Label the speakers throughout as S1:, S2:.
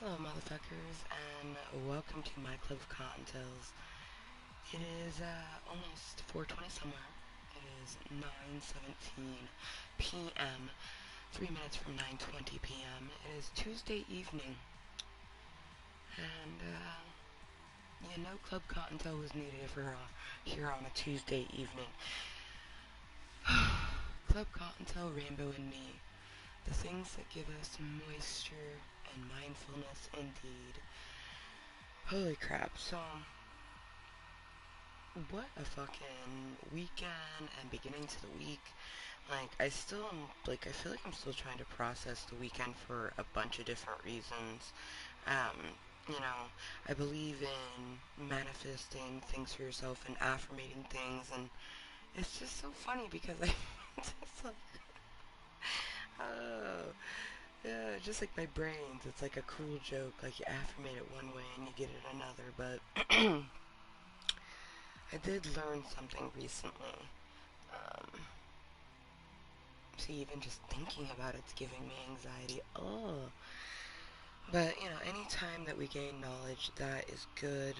S1: Hello, motherfuckers, and welcome to my Club of Cocktails. It is almost 4:20 somewhere. It is 9:17 p.m. 3 minutes from 9:20 p.m. It is Tuesday evening, and Club Kottontale was needed for here on a Tuesday evening. Club Kottontale, Raynebow, and me. The things that give us moisture and mindfulness indeed. Holy crap, so what a fucking weekend and beginning to the week. I feel like I'm still trying to process the weekend for a bunch of different reasons. Um, you know, I believe in manifesting things for yourself and affirmating things, and it's just so funny because I just like, oh, yeah, just like my brains, it's like a cruel joke. Like you affirmate it one way and you get it another, but I did learn something recently. Um, See, even just thinking about it's giving me anxiety. Oh. But, any time that we gain knowledge, that is good.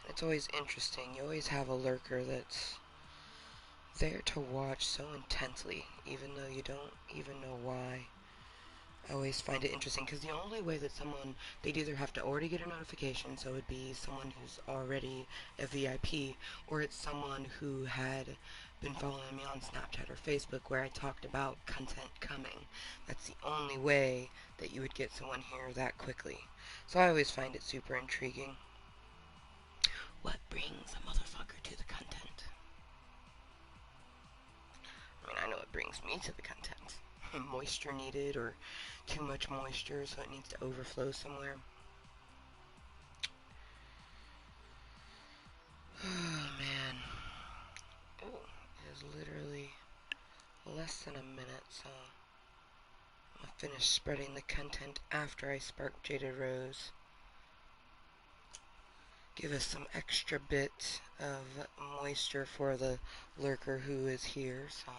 S1: It's always interesting. You always have a lurker that's there to watch so intensely, even though you don't even know why. I always find it interesting because the only way that they'd either have to already get a notification, so it'd be someone who's already a VIP, or it's someone who had been following me on Snapchat or Facebook where I talked about content coming. That's the only way that you would get someone here that quickly. So I always find it super intriguing. What brings a motherfucker to the content? I mean, I know it brings me to the content. Moisture needed, or too much moisture, so it needs to overflow somewhere. Oh, man. Ooh, it is literally less than a minute, so I'll finish spreading the content after I spark Jaded Rose. Give us some extra bit of moisture for the lurker who is here, so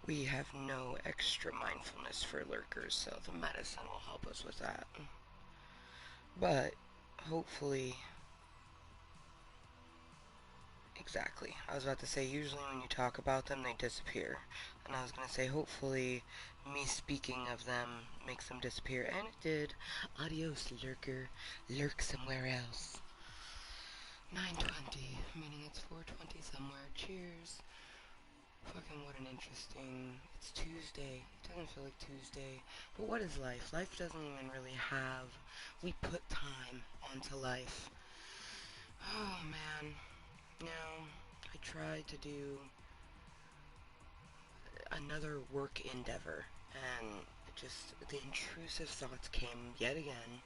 S1: we have no extra mindfulness for lurkers, so the medicine will help us with that. But hopefully, exactly. I was about to say, usually when you talk about them, they disappear. And I was going to say, hopefully, me speaking of them makes them disappear. And it did. Adios, lurker. Lurk somewhere else. 9:20, meaning it's 4:20 somewhere. Cheers. Fucking what an interesting... It's Tuesday. It doesn't feel like Tuesday. But what is life? Life doesn't even really have... We put time onto life. Oh, man. I tried to do another work endeavor, and the intrusive thoughts came yet again.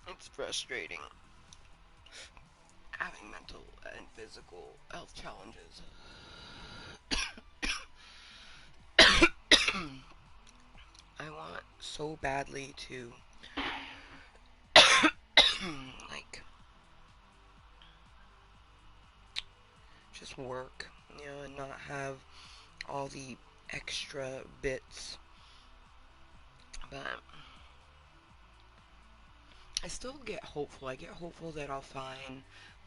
S1: It's frustrating having mental and physical health challenges. I want so badly to like just work, and not have all the extra bits. But I still get hopeful. I get hopeful that I'll find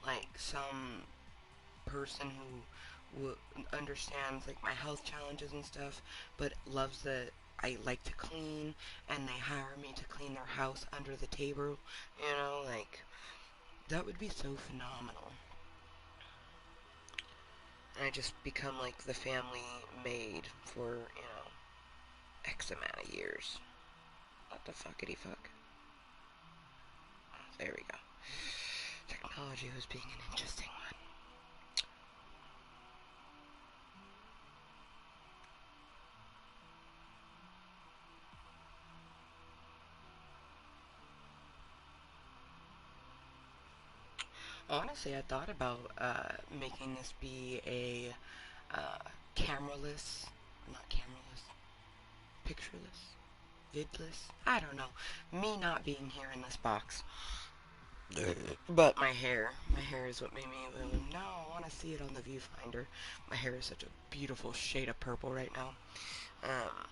S1: like some person who understands like my health challenges and stuff, but loves that I like to clean, and they hire me to clean their house under the table. Like that would be so phenomenal. And I just become like the family maid for X amount of years. What the fuckity fuck? There we go. Technology was being an interesting one. Honestly, I thought about making this be a cameraless, not cameraless, pictureless, vidless. I don't know. Me not being here in this box. But my hair is what made me no, I want to see it on the viewfinder. My hair is such a beautiful shade of purple right now. Um,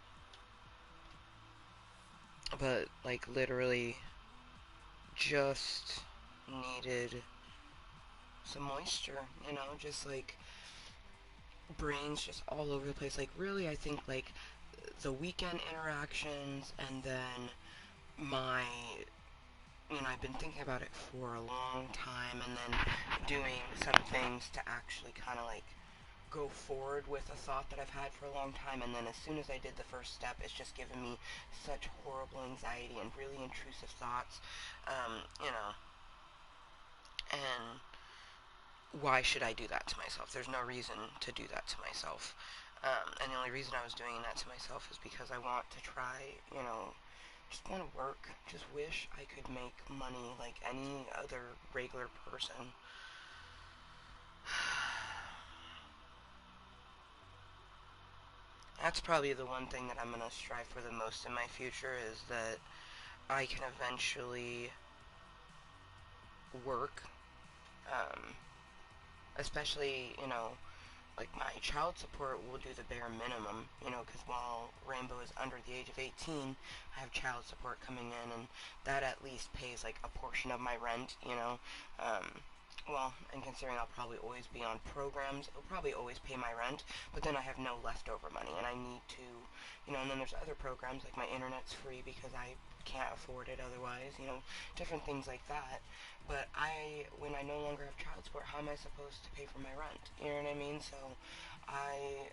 S1: but like literally just needed some moisture, just like brains just all over the place. Like really, I think like the weekend interactions and then my I've been thinking about it for a long time and then doing some things to actually kind of like go forward with a thought that I've had for a long time, and then as soon as I did the first step, it's just given me such horrible anxiety and really intrusive thoughts, and why should I do that to myself? There's no reason to do that to myself. And the only reason I was doing that to myself is because I want to try, just want to work. Just wish I could make money like any other regular person. That's probably the one thing that I'm going to strive for the most in my future is that I can eventually work, um, especially, like my child support will do the bare minimum, because while Rainbow is under the age of 18, I have child support coming in, and that at least pays like a portion of my rent. Well, and considering I'll probably always be on programs, it'll probably always pay my rent, but then I have no leftover money, and I need to, and then there's other programs, like my internet's free because I can't afford it otherwise, different things like that. But when I no longer have child support, how am I supposed to pay for my rent? You know what I mean? So, I,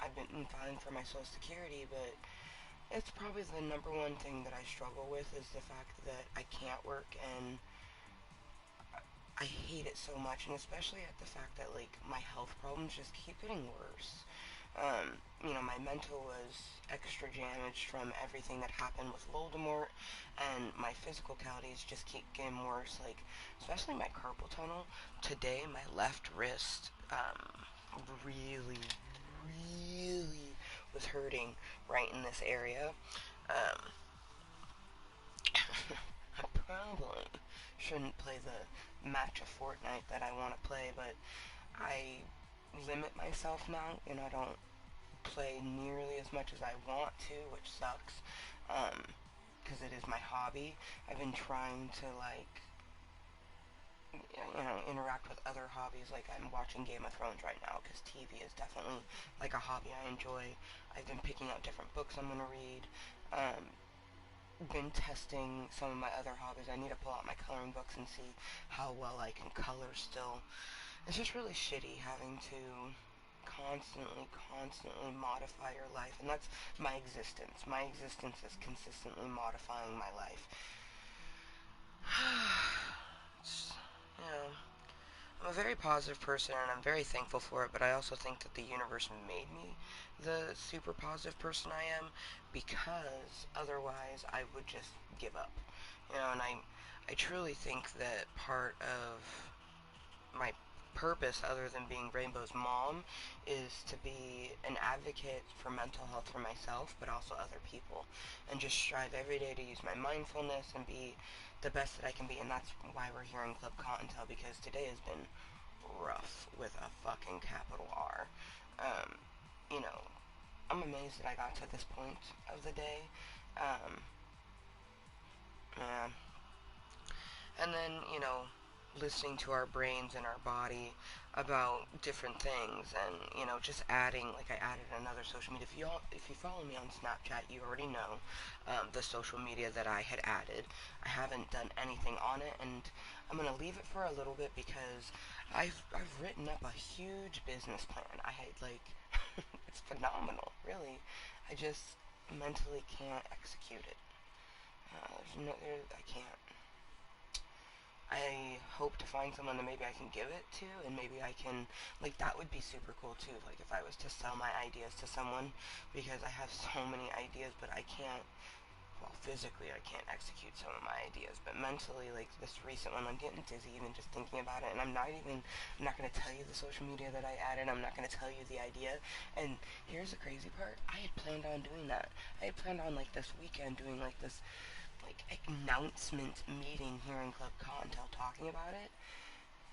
S1: I've been filing for my Social Security, but it's probably the number one thing that I struggle with is the fact that I can't work, and I hate it so much, and especially at the fact that like my health problems just keep getting worse. My mental was extra damaged from everything that happened with Voldemort, and my physical calities just keep getting worse. Like, especially my carpal tunnel. Today, my left wrist, really, really was hurting right in this area. Um, I probably shouldn't play the match of Fortnite that I want to play, but I limit myself now, and I don't play nearly as much as I want to, which sucks, because it is my hobby. I've been trying to, like, interact with other hobbies, like I'm watching Game of Thrones right now, because TV is definitely, like, a hobby I enjoy. I've been picking out different books I'm going to read, been testing some of my other hobbies. I need to pull out my coloring books and see how well I can color still. It's just really shitty having to constantly modify your life, and that's my existence. My existence is consistently modifying my life. It's, you know, I'm a very positive person, and I'm very thankful for it, but I also think that the universe made me the super positive person I am because otherwise I would just give up. And I truly think that part of my purpose other than being Rainbow's mom is to be an advocate for mental health for myself but also other people and just strive every day to use my mindfulness and be the best that I can be, and that's why we're here in Club Kottontale, because today has been rough with a fucking capital R. Um, you know, I'm amazed that I got to this point of the day. Um, yeah. And then, listening to our brains and our body about different things, and just adding, like I added another social media. If you follow me on Snapchat, you already know the social media that I had added. I haven't done anything on it, and I'm gonna leave it for a little bit because I've written up a huge business plan. I had like it's phenomenal, really. I just mentally can't execute it. I can't. I hope to find someone that maybe I can give it to, and maybe I can, like, that would be super cool too, like, if I was to sell my ideas to someone, because I have so many ideas, but I can't, well, physically I can't execute some of my ideas, but mentally, like, this recent one, I'm getting dizzy even just thinking about it, and I'm not going to tell you the social media that I added, I'm not going to tell you the idea, and here's the crazy part, I had planned on doing that. I had planned on, like, this weekend doing, like, this, like, like announcement meeting here in Club Kottontale talking about it.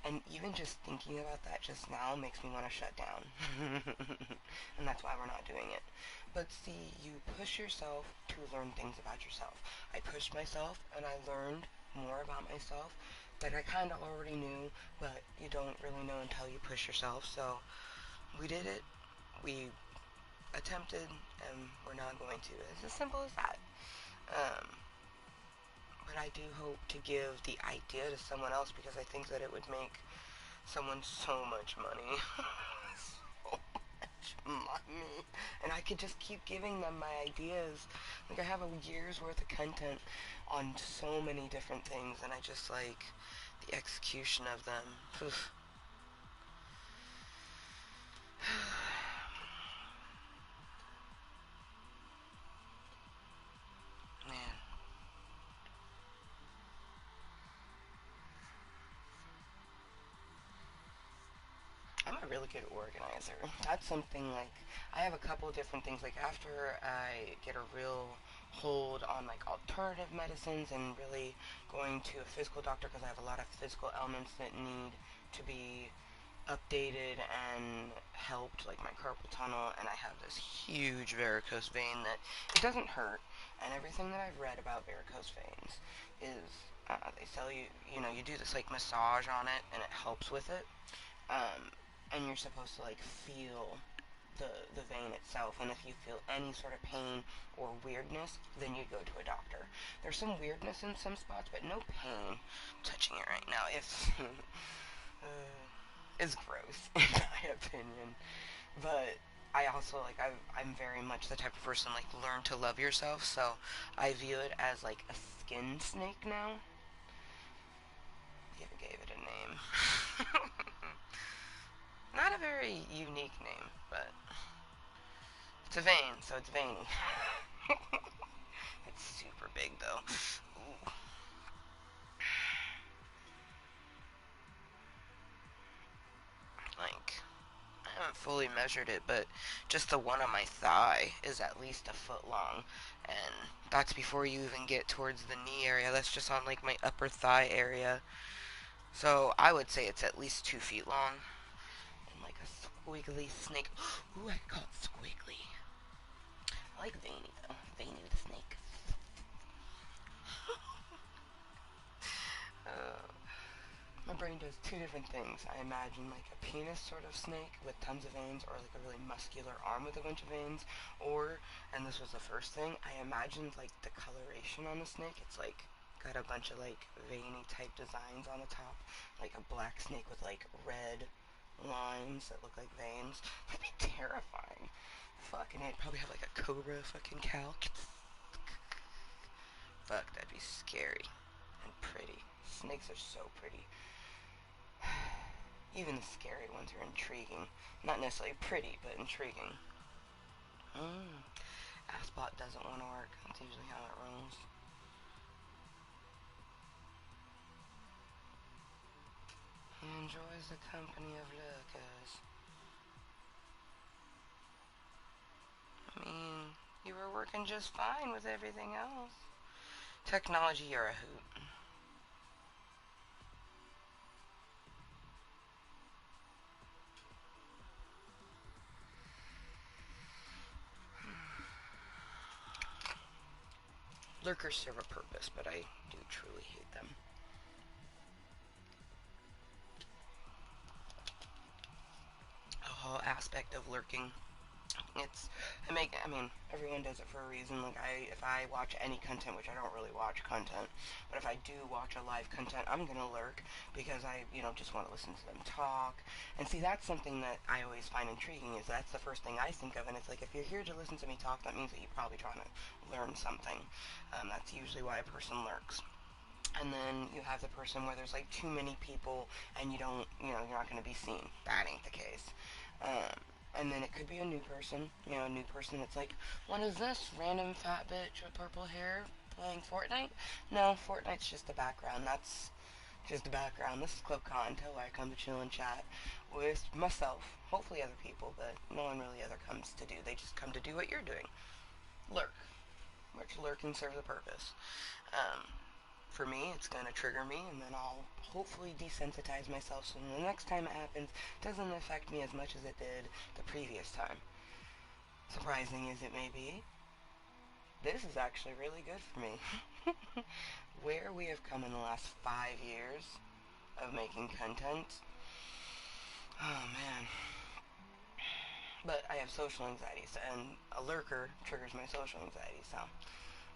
S1: And even just thinking about that just now makes me want to shut down. And that's why we're not doing it. But see, you push yourself to learn things about yourself. I pushed myself and I learned more about myself that I kind of already knew, but you don't really know until you push yourself. So we did it. We attempted, and we're not going to. It's as simple as that. Um, but I do hope to give the idea to someone else because I think that it would make someone so much money. So much money. And I could just keep giving them my ideas. Like, I have a year's worth of content on so many different things, and I just like the execution of them. Man, I'm a really good organizer. That's something like I have a couple of different things. Like after I get a real hold on like alternative medicines and really going to a physical doctor because I have a lot of physical ailments that need to be updated and helped, like my carpal tunnel, and I have this huge varicose vein that it doesn't hurt. And everything that I've read about varicose veins is they tell you, you do this like massage on it, and it helps with it. Um, and you're supposed to like feel the vein itself, and if you feel any sort of pain or weirdness, then you go to a doctor. There's some weirdness in some spots, but no pain. Touching it right now, if is gross in my opinion. But I also like I'm very much the type of person like learn to love yourself, so I view it as like a skin snake now. Even gave it a name. Not a very unique name, but it's a vein, so it's veiny. It's super big though. Ooh. Like I haven't fully measured it, but just the one on my thigh is at least a foot long. And that's before you even get towards the knee area. That's just on like my upper thigh area. So I would say it's at least 2 feet long. And like a squiggly snake. Ooh, I call it squiggly. I like veiny though. Veiny the snake. Uh, My brain does two different things. I imagine like a penis sort of snake with tons of veins, or like a really muscular arm with a bunch of veins, or, and this was the first thing, I imagined like the coloration on the snake. It's like got a bunch of like veiny type designs on the top, like a black snake with like red lines that look like veins. That'd be terrifying. Fucking, it'd probably have like a cobra fucking cow. Fuck, that'd be scary and pretty. Snakes are so pretty. Even the scary ones are intriguing. Not necessarily pretty, but intriguing. Mm. Asbot doesn't want to work. That's usually how it rolls. He enjoys the company of lurkers. I mean, you were working just fine with everything else. Technology, you're a hoot. Lurkers serve a purpose, but I do truly hate them. The whole aspect of lurking, I mean, everyone does it for a reason. Like, if I watch any content, which I don't really watch content, but if I do watch a live content, I'm gonna lurk because I, just want to listen to them talk. And see, that's something that I always find intriguing, is that's the first thing I think of, and it's like, if you're here to listen to me talk, that means that you're probably trying to learn something. That's usually why a person lurks. And then you have the person where there's like too many people and you don't, you're not going to be seen. That ain't the case. Um, and then it could be a new person, a new person that's like, what is this random fat bitch with purple hair playing Fortnite? No, Fortnite's just the background. That's just the background. This is Club Kottontale, where I come to chill and chat with myself, hopefully other people, but no one really ever comes to do. They just come to do what you're doing. Lurk. Which lurking serves a purpose. Um, for me, it's going to trigger me, and then I'll hopefully desensitize myself so the next time it happens, it doesn't affect me as much as it did the previous time. Surprising as it may be, this is actually really good for me. Where we have come in the last 5 years of making content, oh man. But I have social anxiety, and a lurker triggers my social anxiety, so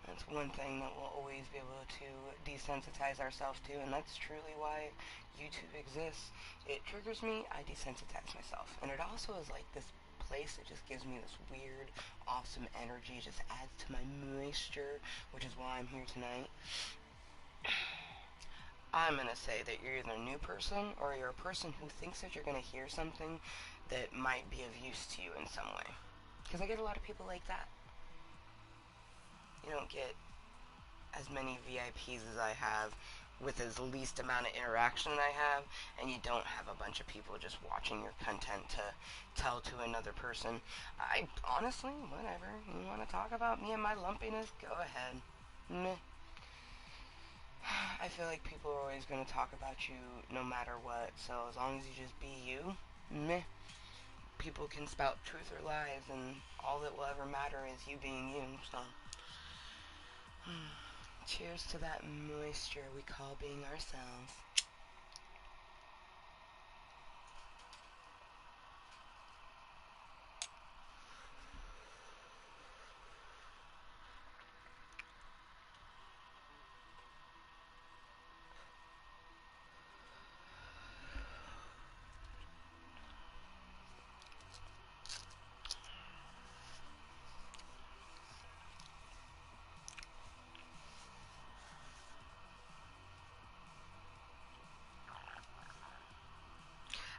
S1: that's one thing that we'll always be able to desensitize ourselves to, and that's truly why YouTube exists. It triggers me, I desensitize myself. And it also is like this place that just gives me this weird, awesome energy, just adds to my moisture, which is why I'm here tonight. I'm gonna say that you're either a new person or you're a person who thinks that you're gonna hear something that might be of use to you in some way. Because I get a lot of people like that. You don't get as many VIPs as I have with as least amount of interaction that I have, and you don't have a bunch of people just watching your content to tell to another person. I honestly, whatever. You want to talk about me and my lumpiness? Go ahead. Meh. I feel like people are always going to talk about you no matter what, so as long as you just be you, meh. People can spout truth or lies, and all that will ever matter is you being you, so. Cheers to that moisture we call being ourselves.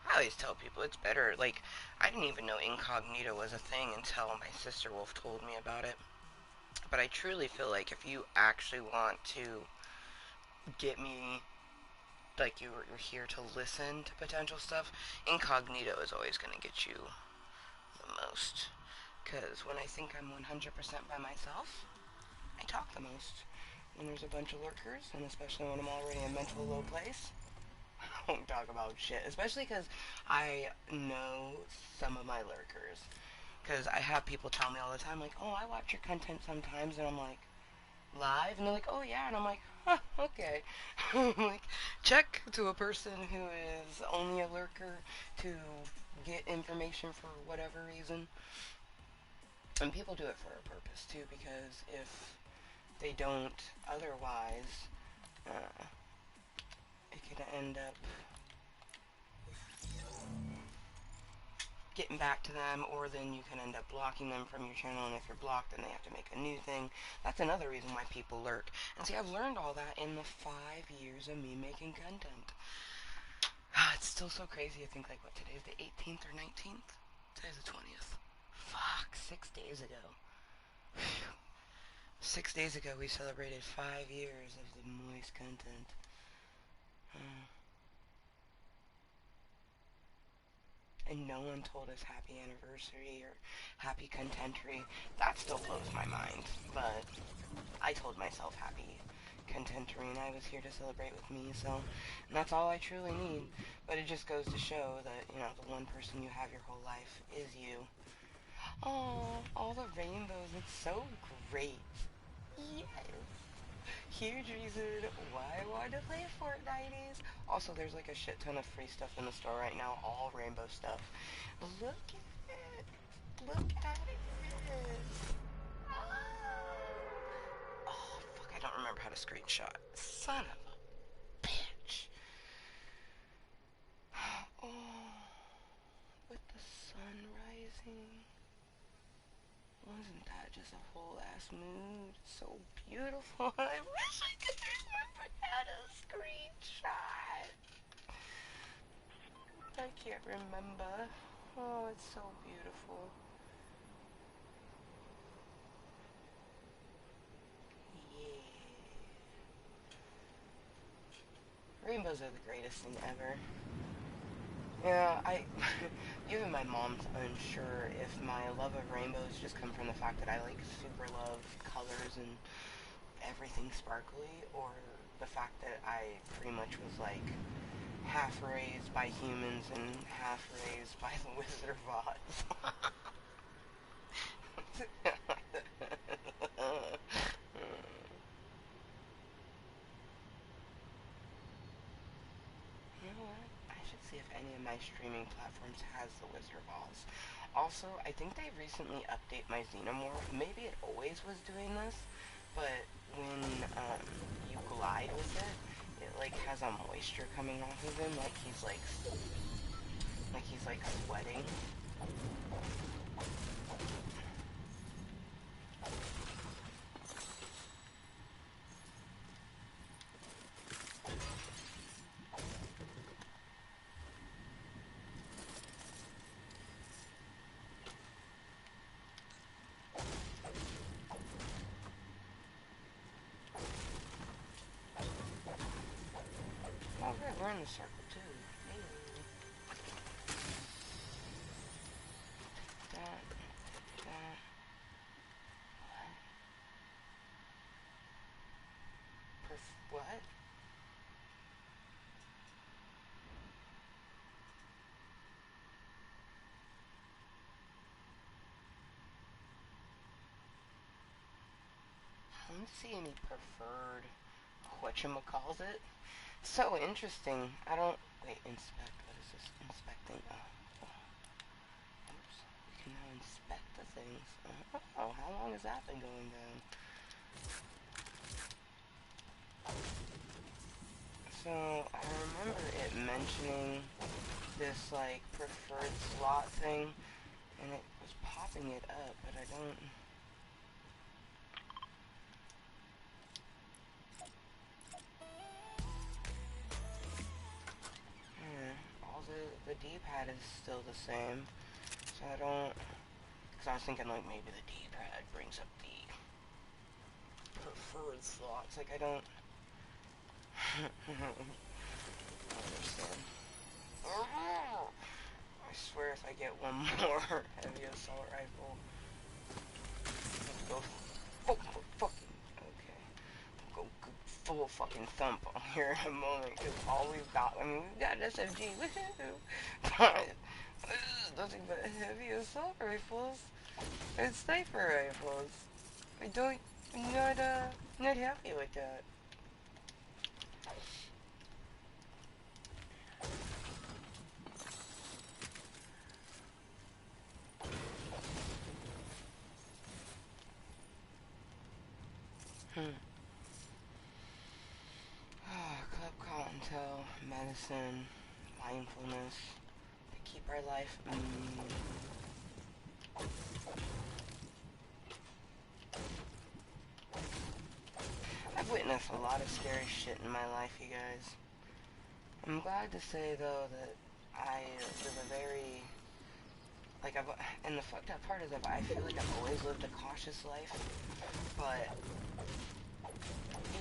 S1: I always tell people it's better. Like, I didn't even know incognito was a thing until my sister Wolf told me about it. But I truly feel like if you actually want to get me, like you're here to listen to potential stuff, incognito is always going to get you the most. Because when I think I'm 100% by myself, I talk the most. When there's a bunch of lurkers, and especially when I'm already in a mental low place, I won't talk about shit. Especially because I know some of my lurkers. Because I have people tell me all the time, like, oh, I watch your content sometimes, and I'm like, live? And they're like, oh, yeah. And I'm like, huh, okay. Like, check to a person who is only a lurker to get information for whatever reason. And people do it for a purpose, too, because if they don't otherwise, it can end up getting back to them, or then you can end up blocking them from your channel, and if you're blocked, then they have to make a new thing. That's another reason why people lurk. And see, I've learned all that in the 5 years of me making content. It's still so crazy to think, like, what, today's the 18th or 19th? Today's the 20th. Fuck, 6 days ago. 6 days ago, we celebrated 5 years of the Mooiisstt content. And no one told us happy anniversary or happy contentery. That still blows my mind. But I told myself happy contentery, and I was here to celebrate with me, so and that's all I truly need. But it just goes to show that, you know, the one person you have your whole life is you. Oh, all the rainbows, it's so great. Yes. Huge reason why I wanted to play Fortnite is. Also, there's like a shit ton of free stuff in the store right now, all rainbow stuff. Look at it. Look at it. Oh, fuck, I don't remember how to screenshot. Son of a bitch. Oh, with the sun rising. Wasn't that just a whole ass mood? So beautiful. I wish I could remember how to screenshot. I can't remember. Oh, it's so beautiful. Yeah. Rainbows are the greatest thing ever. Yeah, even my mom's unsure if my love of rainbows just come from the fact that I like super love colors and everything sparkly, or the fact that I pretty much was like half raised by humans and half raised by the Wizard of Oz. You know what? I should see if any of my streaming platforms has the Wizard of Oz. Also, I think they recently update my Xenomorph. Maybe it always was doing this, but when you glide with it, it like has a moisture coming off of him, like he's like sweating. Oh, good, we're in the circle too. Hey. That, that. What? I don't see any preferred whatchamacallit. So interesting. I don't. Wait, inspect. What is this? Inspecting. Oh. Oops. We can now inspect the things. Oh, how long has that been going down? So, I remember it mentioning this, like, preferred slot thing, and it was popping it up, but I don't... all the D-pad is still the same, so I don't... Because I was thinking, like, maybe the D-pad brings up the preferred slots, like, I don't... I understand. I swear if I get one more heavy assault rifle, let's go fucking, okay, go full fucking thump on here in a moment, because all we've got, I mean, we've got an SMG, but nothing but heavy assault rifles and sniper rifles. I don't, not happy with that. Klub, Kottontale, medicine, mindfulness, to keep our life. I've witnessed a lot of scary shit in my life, you guys. I'm glad to say, though, that I live a very... Like, and the fucked up part is that I feel like I've always lived a cautious life, but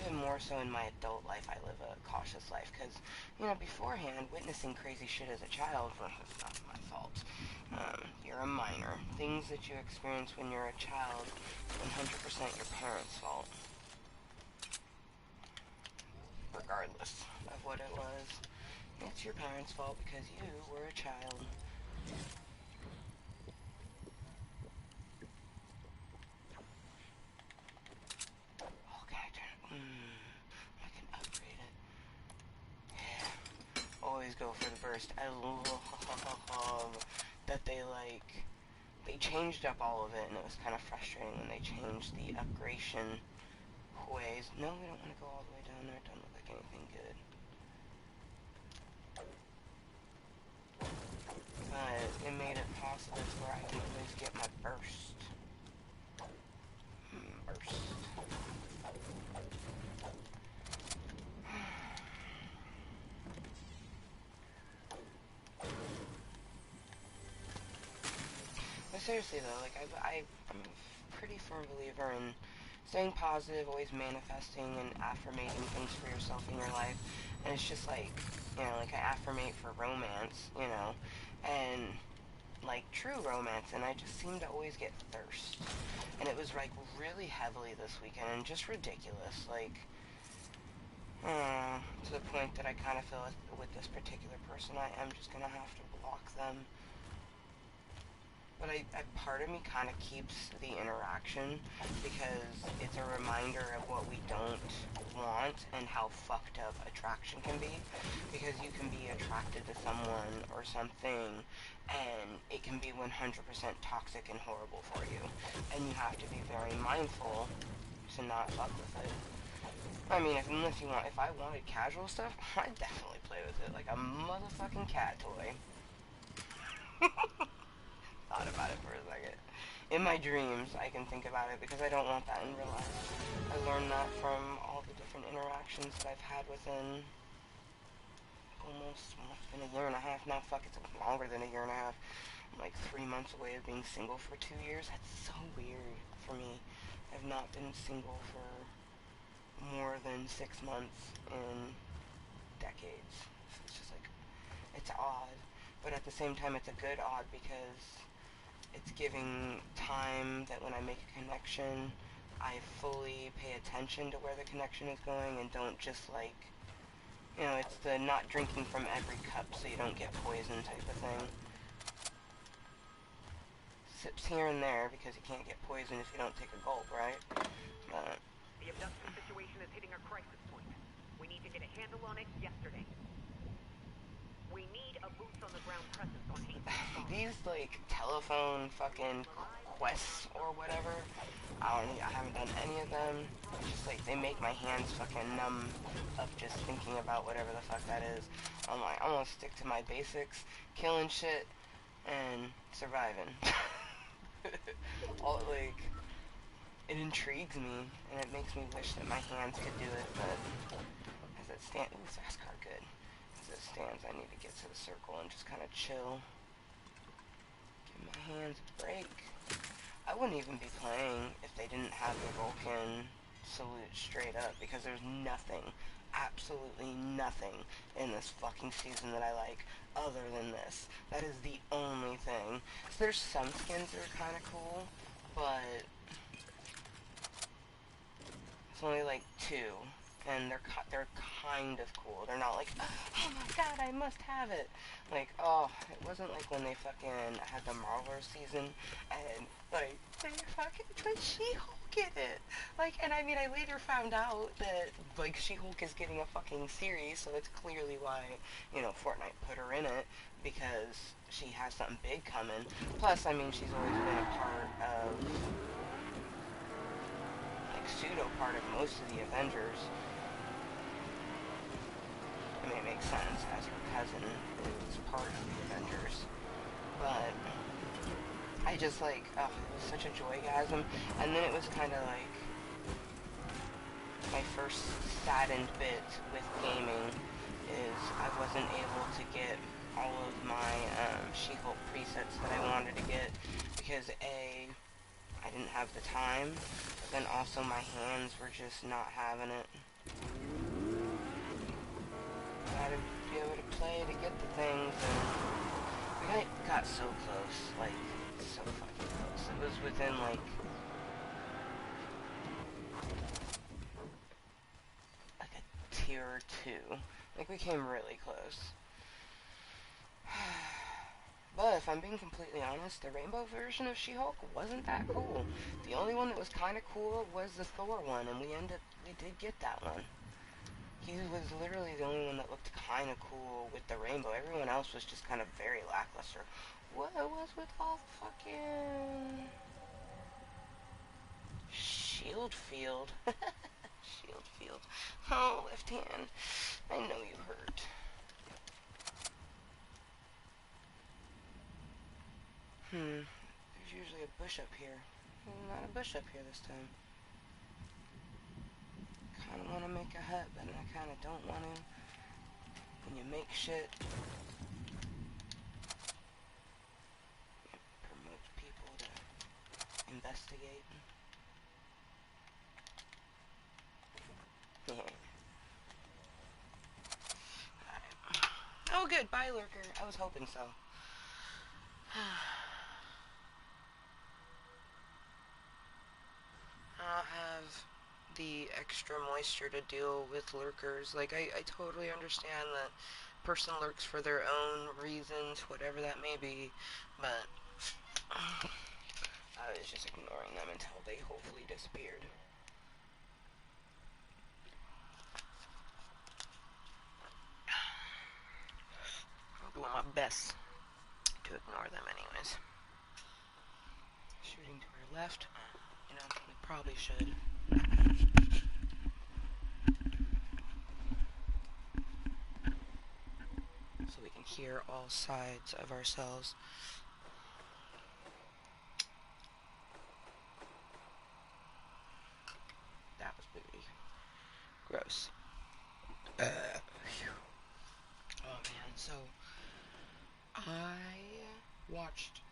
S1: even more so in my adult life, I live a cautious life, because, you know, beforehand, witnessing crazy shit as a child, well, it's not my fault. You're a minor. Things that you experience when you're a child, 100% your parents' fault. Regardless of what it was, it's your parents' fault because you were a child. Oh, can I turn it? I can upgrade it. Yeah. Always go for the burst. I love that they changed up all of it, and it was kind of frustrating when they changed the upgradation ways. No, we don't want to go all the way down there. It doesn't look like anything good. But it made it possible to where I can always get my burst. Burst. But seriously though, like I'm a pretty firm believer in staying positive, always manifesting and affirmating things for yourself in your life. And it's just like, you know, like I affirmate for romance, you know, and like true romance, and I just seem to always get thirst. And it was like really heavily this weekend and just ridiculous, like to the point that I kind of feel with this particular person I am just gonna have to block them. But part of me kind of keeps the interaction because it's a reminder of what we don't want and how fucked up attraction can be. Because you can be attracted to someone or something and it can be 100% toxic and horrible for you. And you have to be very mindful to not fuck with it. I mean, if I wanted casual stuff, I'd definitely play with it like a motherfucking cat toy. Thought about it for a second. In my dreams, I can think about it because I don't want that in real life. I learned that from all the different interactions that I've had within almost, well, it's been a year and a half now. Fuck, it's longer than a year and a half. I'm like 3 months away of being single for 2 years. That's so weird for me. I've not been single for more than 6 months in decades. So it's just like, it's odd. But at the same time, it's a good odd because it's giving time that when I make a connection, I fully pay attention to where the connection is going and don't just like, it's the not drinking from every cup so you don't get poisoned type of thing. Sips here and there because you can't get poisoned if you don't take a gulp, right? But
S2: the abduction situation is hitting a crisis point. We need to get a handle on it yesterday. We need a boots on the ground presence on Hastings.
S1: These like telephone fucking quests or whatever, I haven't done any of them. It's just like they make my hands fucking numb of just thinking about whatever the fuck that is. I'm like, I'm gonna stick to my basics, killing shit and surviving. All like it intrigues me and it makes me wish that my hands could do it, but as it stands, ooh, fast car, good. As it stands, I need to get to the circle and just kind of chill. Give my hands a break. I wouldn't even be playing if they didn't have the Vulcan salute straight up, because there's nothing, absolutely nothing in this fucking season that I like other than this. That is the only thing. So there's some skins that are kind of cool, but it's only like 2. And they're kind of cool. They're not like, oh my god, I must have it. Like, oh, it wasn't like when they fucking had the Marvelous season, and, like, they fucking put She-Hulk in it. Like, and I mean, I later found out that, like, She-Hulk is getting a fucking series, so that's clearly why, Fortnite put her in it, because she has something big coming. Plus, I mean, she's always been a part of, like, pseudo part of most of the Avengers. I mean, it makes sense, as her cousin is part of the Avengers, but I just, like, oh, it was such a joygasm, and then it was kind of like, my first saddened bit with gaming is I wasn't able to get all of my, She-Hulk presets that I wanted to get, because A, I didn't have the time, but then also my hands were just not having it. Gotta be able to play to get the things, and we got so close, like, so fucking close. It was within, like a tier or 2. Like, we came really close. But if I'm being completely honest, the Rainbow version of She-Hulk wasn't that cool. The only one that was kind of cool was the Thor one, and we did get that one. He was literally the only one that looked kind of cool with the rainbow. Everyone else was just kind of very lackluster. What was with all the fucking shield field? Shield field. Oh, left hand. I know you hurt. There's usually a bush up here. There's not a bush up here this time. I don't want to make a hut, but I kind of don't want to. When you make shit, it promotes people to investigate. Yeah. Alright. Oh good, bye lurker. I was hoping so. the extra moisture to deal with lurkers. Like, I totally understand that person lurks for their own reasons, whatever that may be, but I was just ignoring them until they hopefully disappeared. I'm doing my best to ignore them anyways. Shooting to our left. You know, we probably should. So we can hear all sides of ourselves. That was booty. Gross. Oh man, so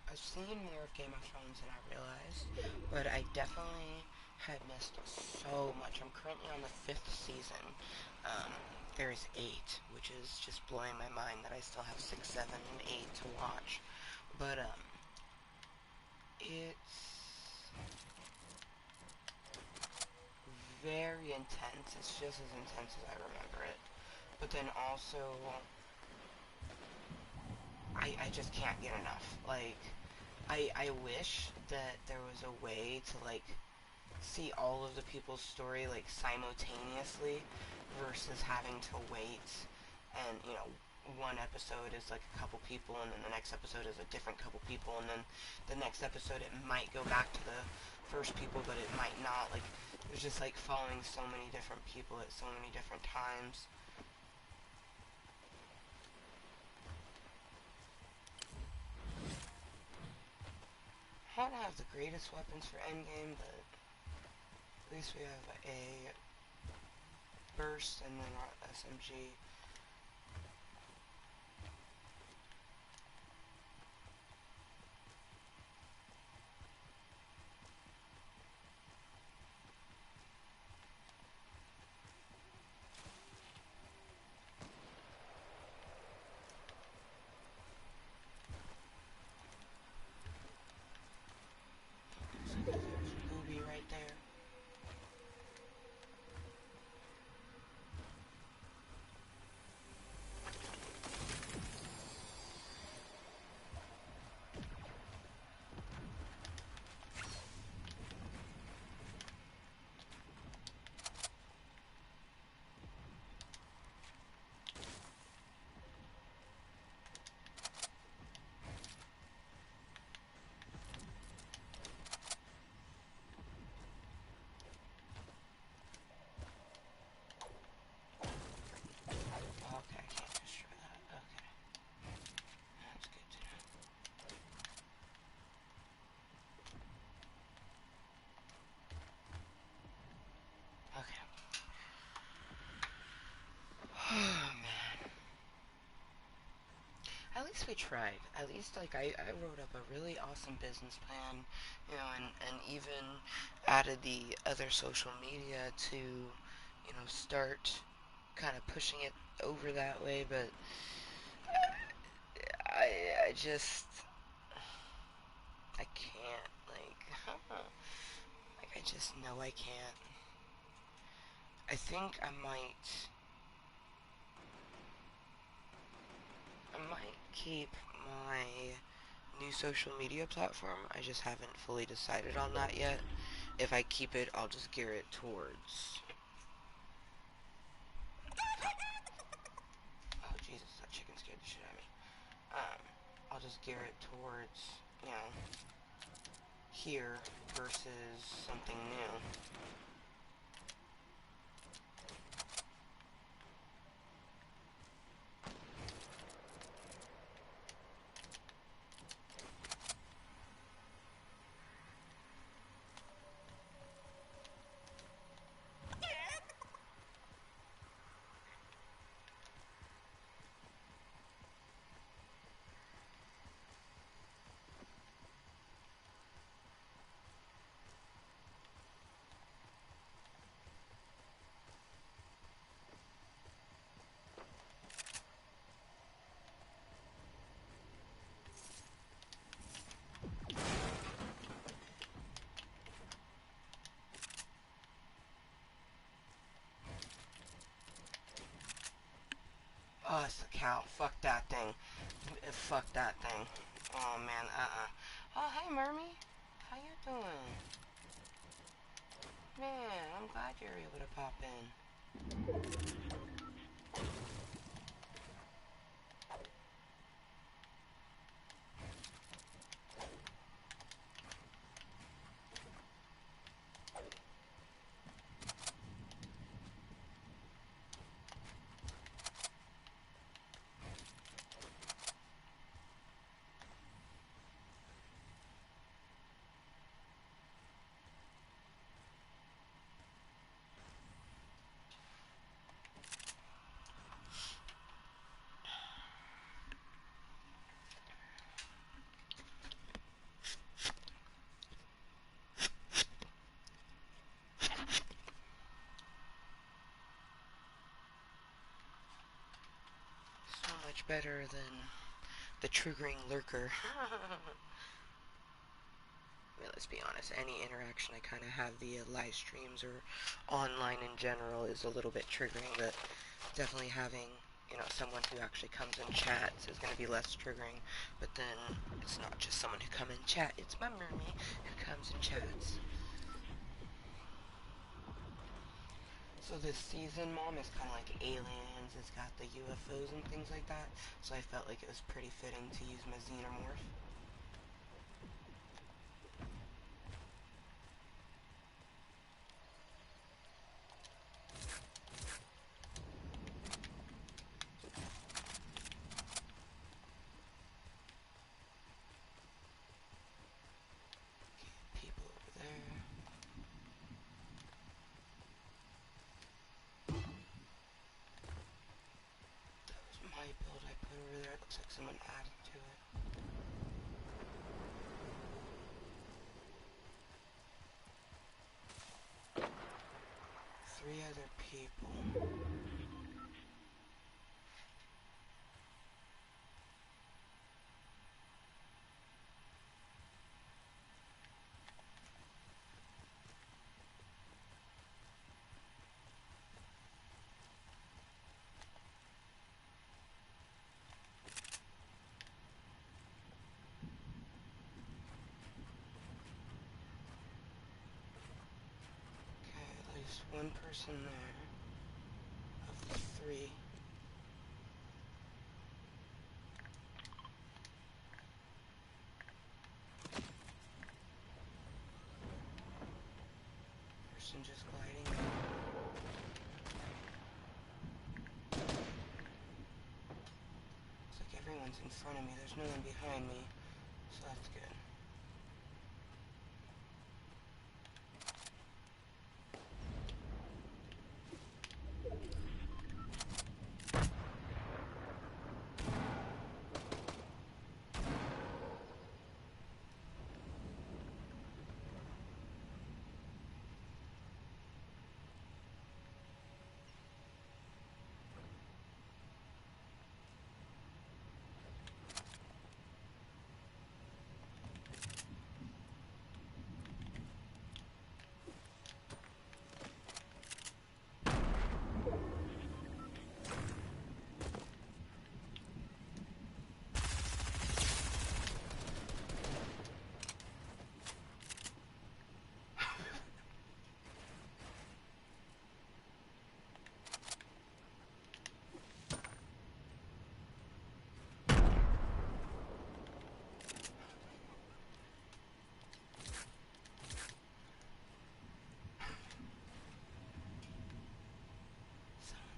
S1: I've seen more of Game of Thrones than I realized, but I definitely had missed so much. I'm currently on the 5th season. There's 8, which is just blowing my mind that I still have 6, 7, and 8 to watch. But, it's very intense. It's just as intense as I remember it. But then also, I just can't get enough. Like, I wish that there was a way to, like, see all of the people's story, like, simultaneously versus having to wait and, you know, one episode is, like, a couple people, and then the next episode is a different couple people, and then the next episode it might go back to the first people, but it might not. Like, it was just, like, following so many different people at so many different times. I don't have the greatest weapons for endgame, but at least we have a burst and then our SMG. Booby right there. Okay, I can't destroy that. Okay. That's good to know. Okay. Oh, man. At least we tried. At least, like, I wrote up a really awesome business plan, you know, and even added the other social media to, you know, start kind of pushing it over that way, but I just, I can't, like, like, I just know I can't. I think I might keep my new social media platform. I just haven't fully decided on that yet. If I keep it, I'll just gear it towards... Oh, Jesus, that chicken scared the shit out of me. I'll just gear it towards, you know, here versus something new. Oh, it's the cow. Fuck that thing. Fuck that thing. Oh, man, Oh, hey, Mermy. How you doing? Man, I'm glad you're able to pop in. So much better than the triggering lurker. I mean, let's be honest, any interaction I kind of have via live streams or online in general is a little bit triggering, but definitely having, you know, someone who actually comes and chats is going to be less triggering. But then it's not just someone who comes and chat, it's my mermy who comes and chats. So this season, Mom, is kind of like aliens. It's got the UFOs and things like that. So I felt like it was pretty fitting to use my xenomorph. People over there. That was my build I put over there. It looks like someone added to it. 3 other people. Okay, at least one person there. Of the 3. Person just gliding in. Looks like everyone's in front of me. There's no one behind me. So that's good.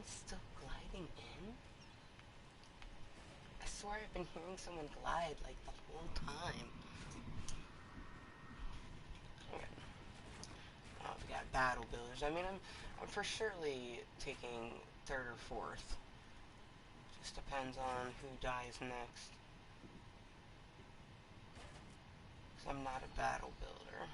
S1: Still gliding in? I swear I've been hearing someone glide like the whole time. Okay. Oh, we got battle builders. I mean, I'm for surely taking 3rd or 4th. Just depends on who dies next. 'Cause I'm not a battle builder.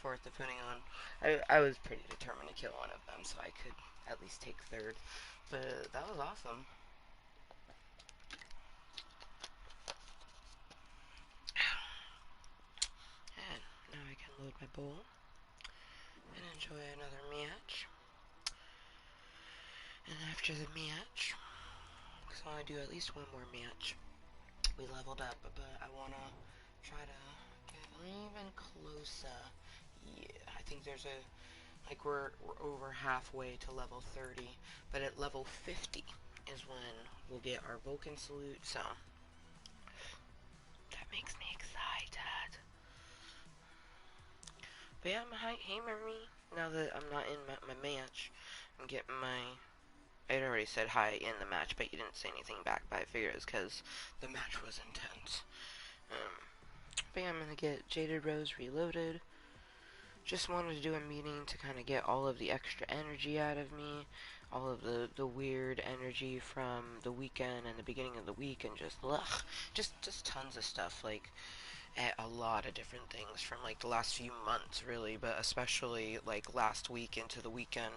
S1: fourth, depending on. I was pretty determined to kill one of them, so I could at least take third. But that was awesome. And now I can load my bowl and enjoy another match. And after the match, because I want to do at least one more match. We leveled up, but I want to try to get even closer. Yeah, I think there's a, like we're over halfway to level 30, but at level 50 is when we'll get our Vulcan salute, so that makes me excited. But yeah, hey Marie, now that I'm not in my match, I'm getting my, I already said hi in the match, but you didn't say anything back, but I figured it was because the match was intense. But yeah, I'm gonna get Jaded Rose reloaded. Just wanted to do a meeting to kind of get all of the extra energy out of me, all of the weird energy from the weekend and the beginning of the week, and just tons of stuff, like a lot of different things from like the last few months, really, but especially like last week into the weekend,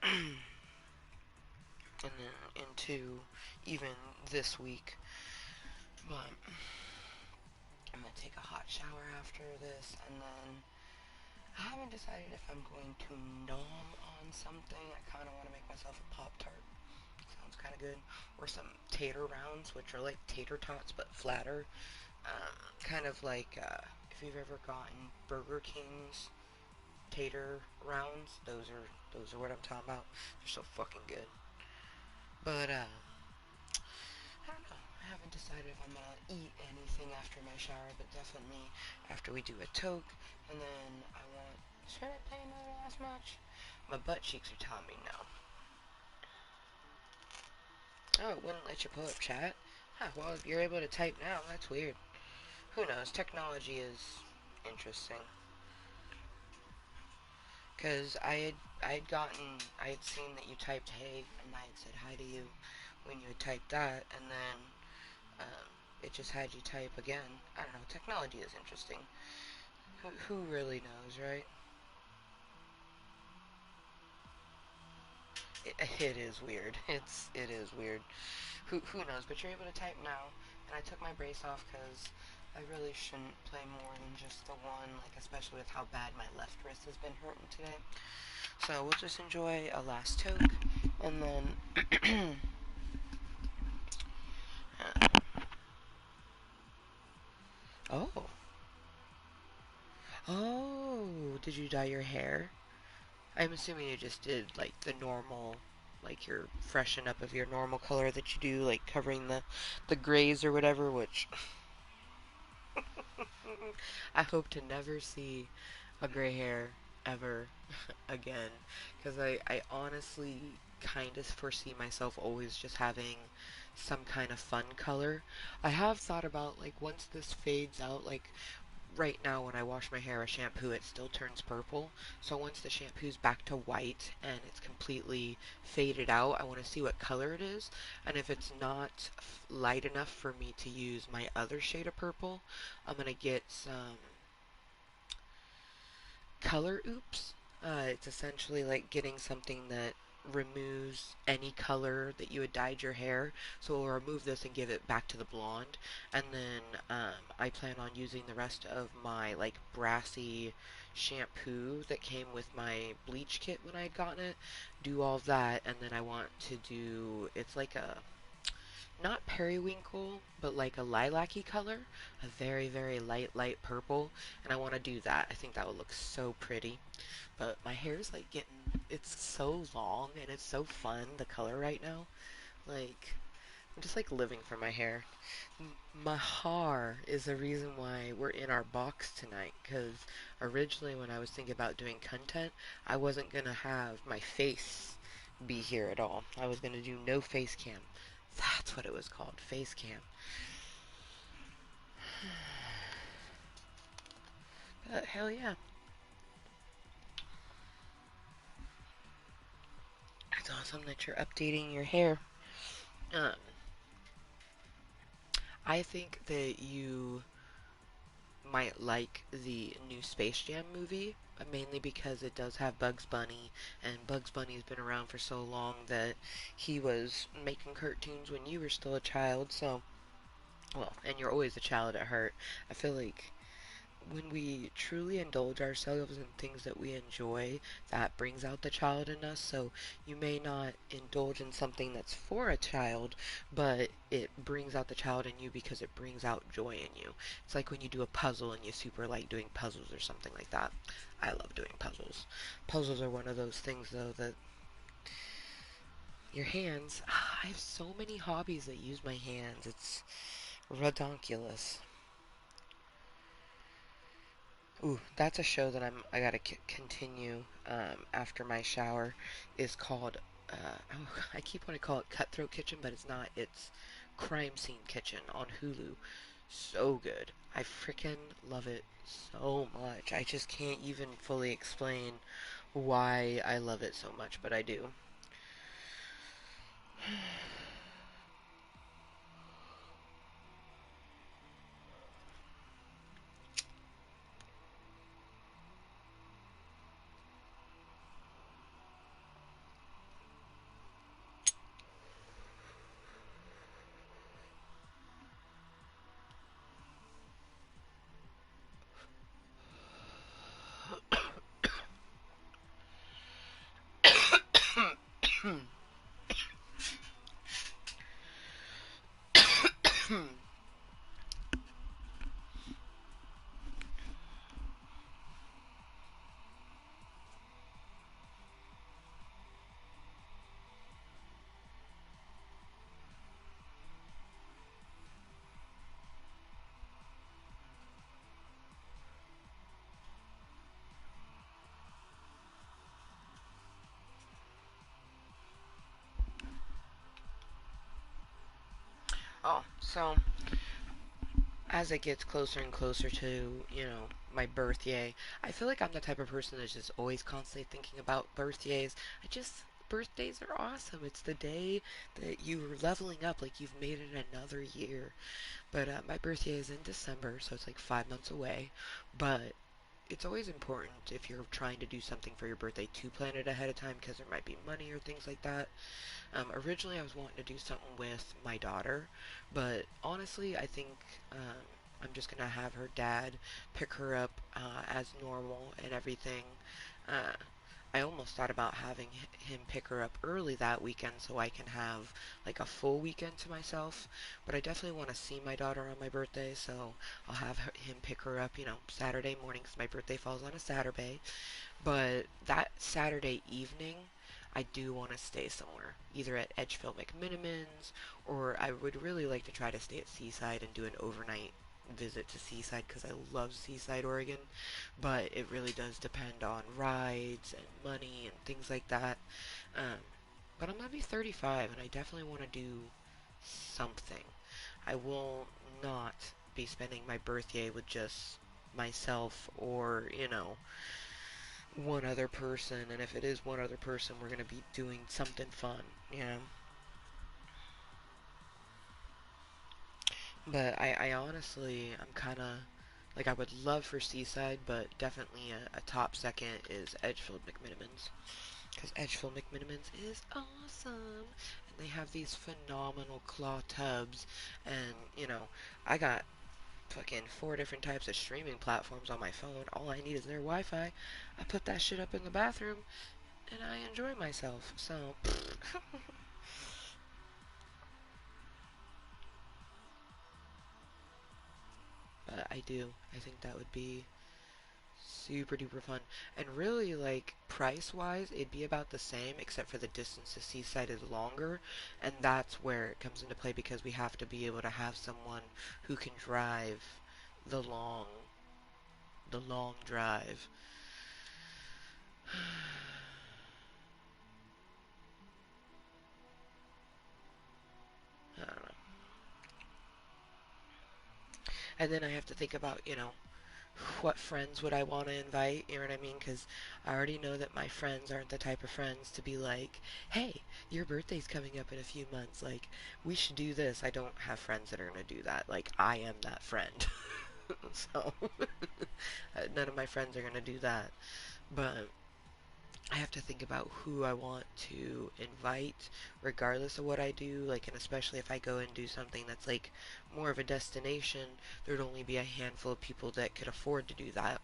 S1: and then into even this week. But I'm gonna take a hot shower after this, and then I haven't decided if I'm going to nom on something. I kind of want to make myself a Pop-Tart. Sounds kind of good. Or some tater rounds, which are like tater tots but flatter. Kind of like if you've ever gotten Burger King's tater rounds, those are what I'm talking about. They're so fucking good. But I don't know. I haven't decided if I'm gonna eat anything after my shower, but definitely after we do a toke, and then I want. Should I play another last match? My butt cheeks are telling me no. Oh, it wouldn't let you pull up chat? Huh, well, if you're able to type now, that's weird. Who knows? Technology is interesting. Because I had seen that you typed hey, and I had said hi to you when you had typed that, and then it just had you type again. I don't know. Technology is interesting. Who really knows, right? It is weird. It is weird. Who knows? But you're able to type now, and I took my brace off because I really shouldn't play more than just the one, like especially with how bad my left wrist has been hurting today. So we'll just enjoy a last toke, and then oh. Oh, did you dye your hair? I'm assuming you just did like the normal, like your freshen up of your normal color that you do, like covering the grays or whatever, which I hope to never see a gray hair ever again, because I honestly kind of foresee myself always just having some kind of fun color. I have thought about like once this fades out, like right now when I wash my hair with shampoo it still turns purple, so once the shampoo's back to white and it's completely faded out, I want to see what color it is, and if it's not light enough for me to use my other shade of purple, I'm gonna get some color oops. It's essentially like getting something that removes any color that you had dyed your hair. So we'll remove this and give it back to the blonde. And then I plan on using the rest of my like brassy shampoo that came with my bleach kit when I had gotten it. Do all that, and then I want to do, it's like a not periwinkle, but like a lilac-y color, a very, very light purple, and I want to do that. I think that would look so pretty. But my hair's like getting, it's so long and it's so fun, the color right now. Like, I'm just like living for my hair. Mahar is the reason why we're in our box tonight, because originally when I was thinking about doing content, I wasn't going to have my face be here at all. I was going to do no face cam. That's what it was called, face cam. But hell yeah. It's awesome that you're updating your hair. Um, I think that you might like the new Space Jam movie, mainly because it does have Bugs Bunny, and Bugs Bunny's been around for so long that he was making cartoons when you were still a child, so, well, and you're always a child at heart. I feel like when we truly indulge ourselves in things that we enjoy, that brings out the child in us. So you may not indulge in something that's for a child, but it brings out the child in you because it brings out joy in you. It's like when you do a puzzle and you super like doing puzzles or something like that. I love doing puzzles. Puzzles are one of those things, though, that your hands. I have so many hobbies that use my hands. It's redonkulous. Ooh, that's a show that I gotta continue after my shower. Is called I keep wanting to call it Cutthroat Kitchen, but it's not. It's Crime Scene Kitchen on Hulu. So good. I freaking love it so much. I just can't even fully explain why I love it so much, but I do. Oh, so as it gets closer and closer to, my birthday, I feel like I'm the type of person that's just always constantly thinking about birthdays. Birthdays are awesome. It's the day that you're leveling up, like you've made it another year. But my birthday is in December, so it's like 5 months away. But it's always important if you're trying to do something for your birthday to plan it ahead of time because there might be money or things like that. Originally, I was wanting to do something with my daughter, but honestly, I think I'm just gonna have her dad pick her up as normal and everything. Uh, I almost thought about having him pick her up early that weekend so I can have like a full weekend to myself. But I definitely want to see my daughter on my birthday, so I'll have him pick her up, Saturday morning 'cause my birthday falls on a Saturday. But that Saturday evening, I do want to stay somewhere, either at Edgefield McMinimans, or I would really like to try to stay at Seaside and do an overnight visit to Seaside because I love Seaside, Oregon. But it really does depend on rides and money and things like that. Um, but I'm gonna be 35, and I definitely want to do something. I will not be spending my birthday with just myself or, one other person, and if it is one other person, we're gonna be doing something fun. But I honestly, I'm kind of like I would love for Seaside, but definitely a top second is Edgefield McMinimans because Edgefield McMinimans is awesome, and they have these phenomenal claw tubs, and I got fucking 4 different types of streaming platforms on my phone. All I need is their Wi-Fi. I put that shit up in the bathroom, and I enjoy myself. So, but I do. I think that would be super duper fun. And really, like, price wise, it'd be about the same, except for the distance to Seaside is longer. And that's where it comes into play because we have to be able to have someone who can drive the long, the long drive. I don't know. And then I have to think about, what friends would I want to invite? You know what I mean? Because I already know that my friends aren't the type of friends to be like, hey, your birthday's coming up in a few months. Like, we should do this. I don't have friends that are going to do that. Like, I am that friend. So, none of my friends are gonna do that. But I have to think about who I want to invite, regardless of what I do. Like, and especially if I go and do something that's like more of a destination, there'd only be a handful of people that could afford to do that.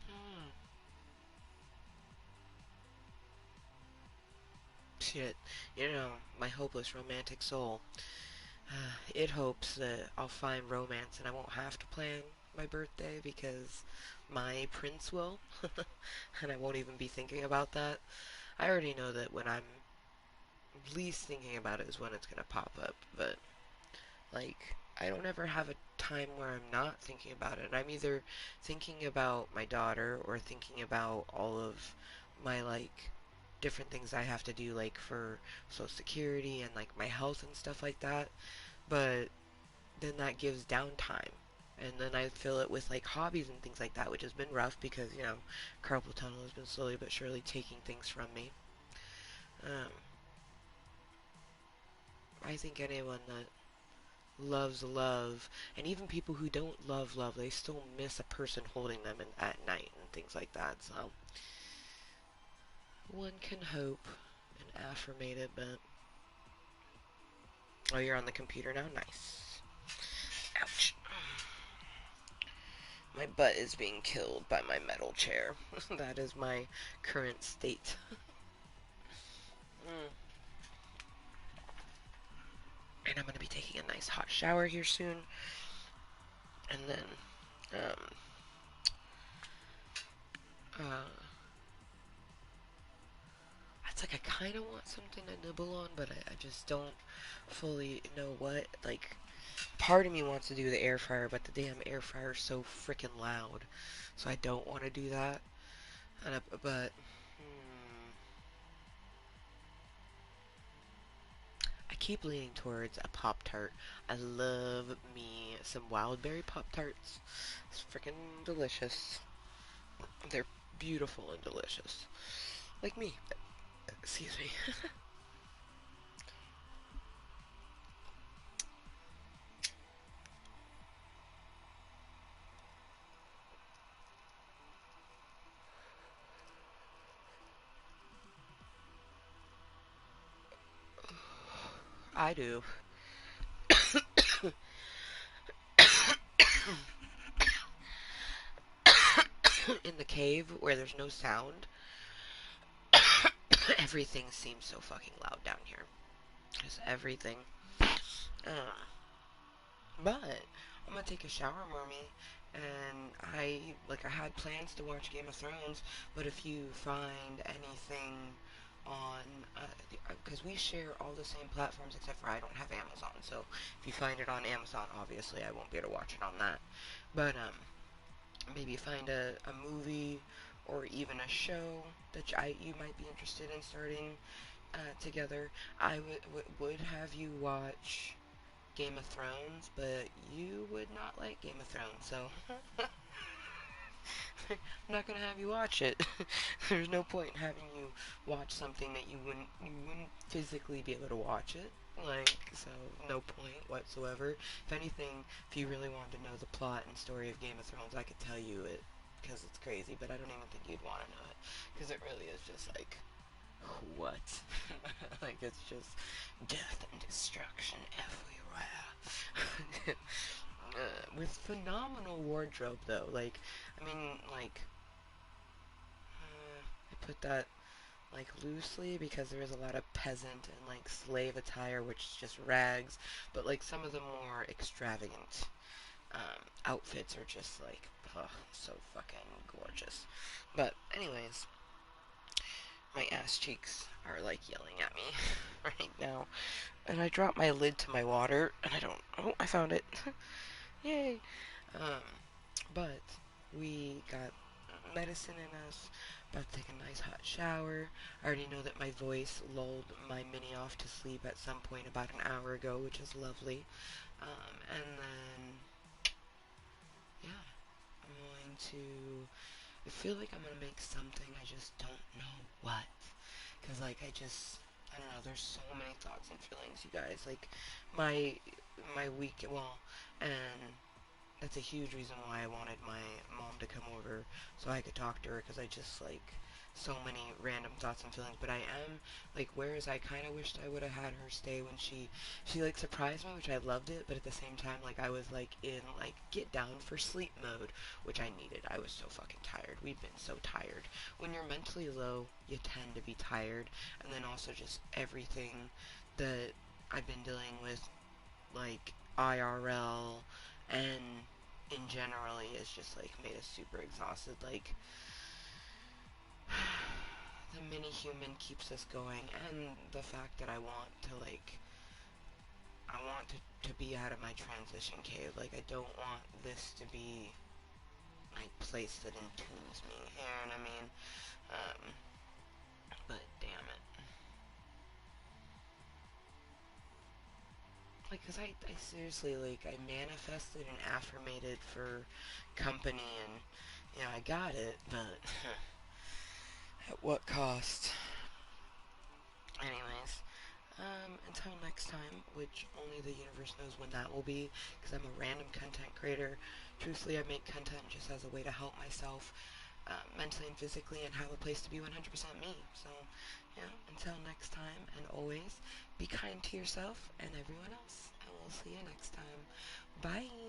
S1: Hmm. Shit, my hopeless romantic soul. It hopes that I'll find romance and I won't have to plan my birthday because my prince will, and I won't even be thinking about that. I already know that when I'm least thinking about it is when it's gonna pop up, but like, I don't ever have a time where I'm not thinking about it. I'm either thinking about my daughter or thinking about all of my, like, different things I have to do, like, for Social Security and, like, my health and stuff like that. But then that gives downtime. And then I fill it with, like, hobbies and things like that, which has been rough because, carpal tunnel has been slowly but surely taking things from me. Um, I think anyone that loves love, and even people who don't love love, they still miss a person holding them at night and things like that. So one can hope and affirmate it, but oh, you're on the computer now. Nice. Ouch. My butt is being killed by my metal chair. That is my current state. Mm. And I'm gonna be taking a nice hot shower here soon, and then uh, it's like I kind of want something to nibble on, but I just don't fully know what. Like, part of me wants to do the air fryer, but the damn air fryer is so freaking loud, so I don't want to do that. But I keep leaning towards a Pop Tart. I love me some wild berry Pop Tarts. It's freaking delicious. They're beautiful and delicious, like me. Excuse me. I do. In the cave where there's no sound, everything seems so fucking loud down here. Just everything. Uh, but I'm gonna take a shower, mommy. And I had plans to watch Game of Thrones, but if you find anything on, because we share all the same platforms except for I don't have Amazon. So if you find it on Amazon, obviously I won't be able to watch it on that. But maybe find a movie or even a show that you might be interested in starting together. I would have you watch Game of Thrones, but you would not like Game of Thrones, so I'm not gonna have you watch it. There's no point in having you watch something that you wouldn't physically be able to watch it. Like, so no point whatsoever. If anything, if you really wanted to know the plot and story of Game of Thrones, I could tell you it because it's crazy, but I don't even think you'd want to know it because it really is just like what? Like it's just death and destruction everywhere. With phenomenal wardrobe though. Like, I mean, like, I put that like loosely because there is a lot of peasant and like slave attire, which is just rags. But like some of the more extravagant outfits are just like, oh, so fucking gorgeous. But anyways, my ass cheeks are like yelling at me right now. And I dropped my lid to my water, and I don't. Oh, I found it. Yay! Um, but we got medicine in us. About to take a nice hot shower. I already know that my voice lulled my mini off to sleep at some point about an hour ago, which is lovely. And then, yeah, I'm going to. I feel like I'm gonna make something. I just don't know what. Cause like I don't know. There's so many thoughts and feelings, you guys. Like my week. Well, and that's a huge reason why I wanted my mom to come over so I could talk to her because I just like so many random thoughts and feelings. But I am like, whereas I kind of wished I would have had her stay when she like surprised me, which I loved it. But at the same time, like I was like in like get down for sleep mode, which I needed. I was so fucking tired. We've been so tired. When you're mentally low, you tend to be tired, and then also just everything that I've been dealing with, like IRL and in generally is just like made us super exhausted. Like the mini human keeps us going, and the fact that I want to like I want to be out of my transition cave. Like I don't want this to be my place that entombs me. You know what I mean? Um, but damn it. Like, cause I seriously, like, I manifested and affirmated for company, and, you know, I got it, but at what cost? Anyways, until next time, which only the universe knows when that will be, because I'm a random content creator. Truthfully, I make content just as a way to help myself mentally and physically and have a place to be 100% me. So, yeah, until next time, and always be kind to yourself and everyone else. And we'll see you next time. Bye.